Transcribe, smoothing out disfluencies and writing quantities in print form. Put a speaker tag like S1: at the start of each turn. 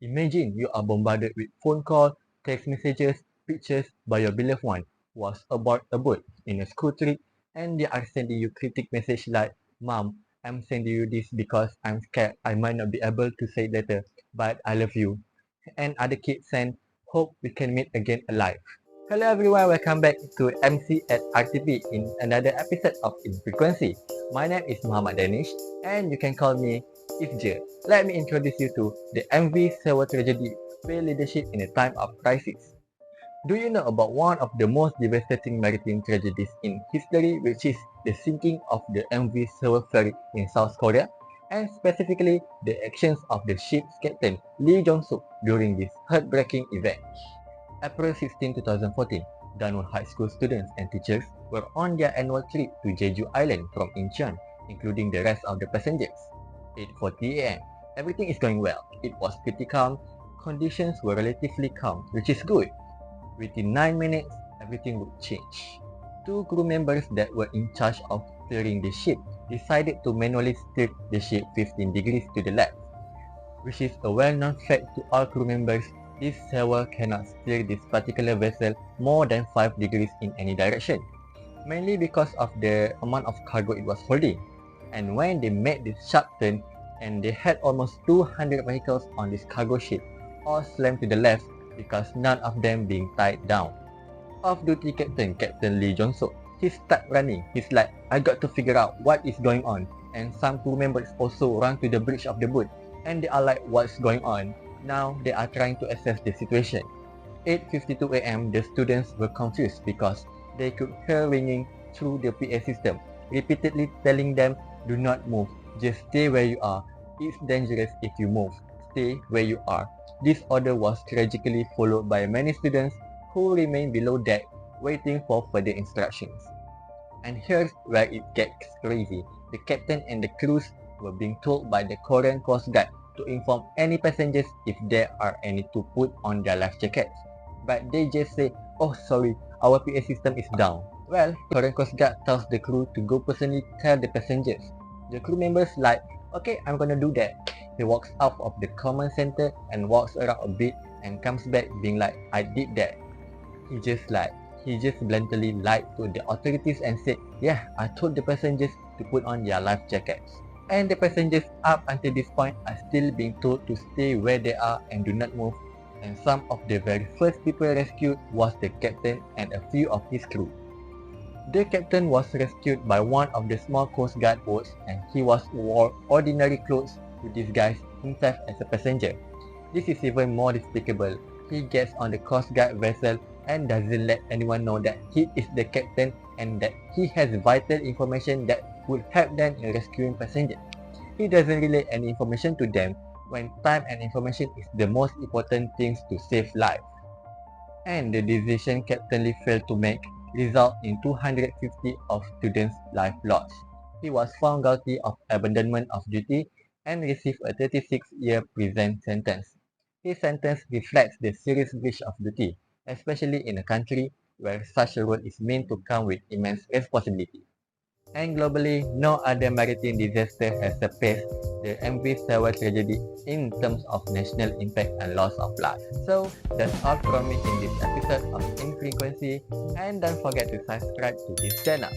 S1: Imagine you are bombarded with phone calls, text messages, pictures by your beloved one who was aboard a boat in a school trip, and they are sending you cryptic message like, "Mom, I'm sending you this because I'm scared I might not be able to say it later, but I love you." And other kids send, "Hope we can meet again alive." Hello everyone, welcome back to MC at RTP in another episode of Infrequency. My name is Mohamad Danish and you can call me Ifje. Let me introduce you to the MV Sewol tragedy, failed leadership in a time of crisis. Do you know about one of the most devastating maritime tragedies in history, which is the sinking of the MV Sewol ferry in South Korea? And specifically, the actions of the ship's captain Lee Jong-suk during this heartbreaking event. April 16, 2014, Danwon High School students and teachers were on their annual trip to Jeju Island from Incheon, including the rest of the passengers. 8:40 a.m. Everything is going well. It was pretty calm. Conditions were relatively calm, which is good. Within 9 minutes, everything would change. Two crew members that were in charge of steering the ship decided to manually steer the ship 15 degrees to the left, which is a well-known fact to all crew members. This sailor cannot steer this particular vessel more than 5 degrees in any direction, mainly because of the amount of cargo it was holding. And when they made this sharp turn, and they had almost 200 vehicles on this cargo ship, all slammed to the left because none of them being tied down. Off-duty captain, Captain Lee Jong-suk, he started running. He's like, "I got to figure out what is going on." And some crew members also run to the bridge of the boat, and they are like, "What's going on?" Now they are trying to assess the situation. 8:52 a.m. the students were confused because they could hear ringing through the PA system, repeatedly telling them, "Do not move, just stay where you are. It's dangerous if you move. Stay where you are." This order was tragically followed by many students who remained below deck waiting for further instructions. And here's where it gets crazy. The captain and the crews were being told by the Korean Coast Guard to inform any passengers if there are any to put on their life jackets. But they just say, "Oh sorry, our PA system is down." Well, Korean Coast Guard tells the crew to go personally tell the passengers. The crew members like, "Okay, I'm gonna do that." He walks out of the command center and walks around a bit and comes back being like, "I did that." He just bluntly lied to the authorities and said, "Yeah, I told the passengers to put on their life jackets." And the passengers up until this point are still being told to stay where they are and do not move. And some of the very first people rescued was the captain and a few of his crew. The captain was rescued by one of the small Coast Guard boats, and he was wore ordinary clothes to disguise himself as a passenger. This is even more despicable. He gets on the Coast Guard vessel and doesn't let anyone know that he is the captain and that he has vital information that would help them in rescuing passengers. He doesn't relay any information to them when time and information is the most important things to save life. And the decision Captain Lee failed to make result in 250 of students' life lost. He was found guilty of abandonment of duty and received a 36-year prison sentence. His sentence reflects the serious breach of duty, especially in a country where such a role is meant to come with immense responsibility. And globally, no other maritime disaster has surpassed the MV Sewol tragedy in terms of national impact and loss of life. So that's all from me in this episode of Infrequency, and don't forget to subscribe to this channel.